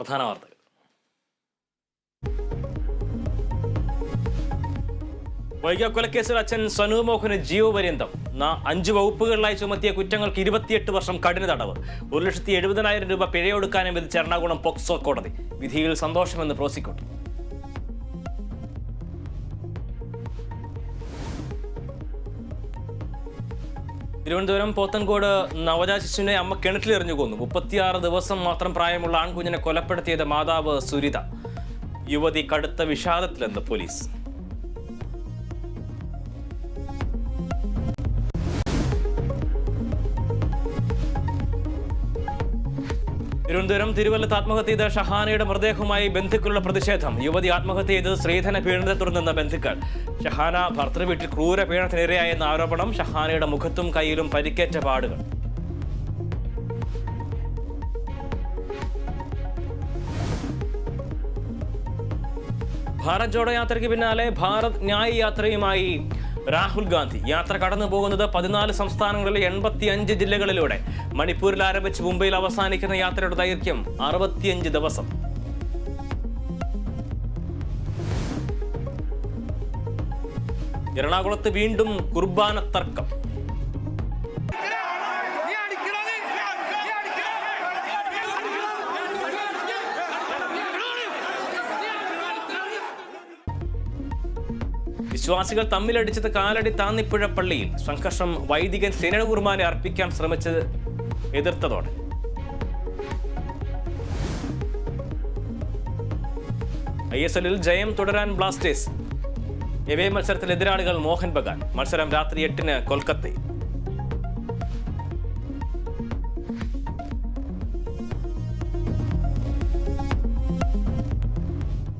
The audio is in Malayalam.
പ്രധാന വാർത്തകൾ. വൈഗ കൊലക്കേസിൽ അച്ഛൻ സനു മോഹന് ജീവപര്യന്തം 5 വകുപ്പുകളിലായി ചുമത്തിയ കുറ്റങ്ങൾക്ക് 28 വർഷം കഠിന തടവ്. 1,70,000 രൂപ പിഴയൊടുക്കാനും വിധിച്ച എറണാകുളം പോക്സോ കോടതി. വിധിയിൽ സന്തോഷമെന്ന് പ്രോസിക്യൂട്ടർ. തിരുവനന്തപുരം പോത്തൻകോട് നവജാത ശിശുവിനെ അമ്മ കിണറ്റിലെറിഞ്ഞു കൊന്നു. 36 ദിവസം മാത്രം പ്രായമുള്ള ആൺകുഞ്ഞിനെ കൊലപ്പെടുത്തിയത് മാതാവ് സുരിത. യുവതി കടുത്ത വിഷാദത്തിലെന്ന് പോലീസ്. തിരുവനന്തപുരം തിരുവല്ലത്ത് ആത്മഹത്യ ചെയ്ത ഷഹാനയുടെ മൃതദേഹവുമായി ബന്ധുക്കളുടെ പ്രതിഷേധം. യുവതി ആത്മഹത്യ ചെയ്തത് സ്ത്രീധന പീഡനത്തെ തുടർന്നെന്ന ബന്ധുക്കൾ. ഷഹാന ഭർത്തൃവീട്ടിൽ ക്രൂര പീഡനത്തിനിരയായെന്ന ആരോപണം. ഷഹാനയുടെ മുഖത്തും കയ്യിലും പരിക്കേറ്റ പാടുകൾ. ഭാരത് ജോഡോ യാത്രയ്ക്ക് പിന്നാലെ ഭാരത് ന്യായ് യാത്രയുമായി രാഹുൽ ഗാന്ധി. യാത്ര കടന്നു പോകുന്നത് 14 സംസ്ഥാനങ്ങളിലെ 85 ജില്ലകളിലൂടെ. മണിപ്പൂരിൽ ആരംഭിച്ച് മുംബൈയിൽ അവസാനിക്കുന്ന യാത്രയുടെ ദൈർഘ്യം 65 ദിവസം. എറണാകുളത്ത് വീണ്ടും കുർബാന തർക്കം. വിശ്വാസികൾ തമ്മിലടിച്ചത് കാലടി താന്നിപ്പുഴ പള്ളിയിൽ. സംഘർഷം വൈദികൻ സേനകുർബാനെ അർപ്പിക്കാൻ ശ്രമിച്ചത് എതിർത്തതോടെ. ISLൽ ജയം തുടരാൻ ബ്ലാസ്റ്റേഴ്സ്. എവേ മത്സരത്തിൽ എതിരാളികൾ മോഹൻ ബഗാൻ. മത്സരം രാത്രി 8-ന് കൊൽക്കത്തയിൽ.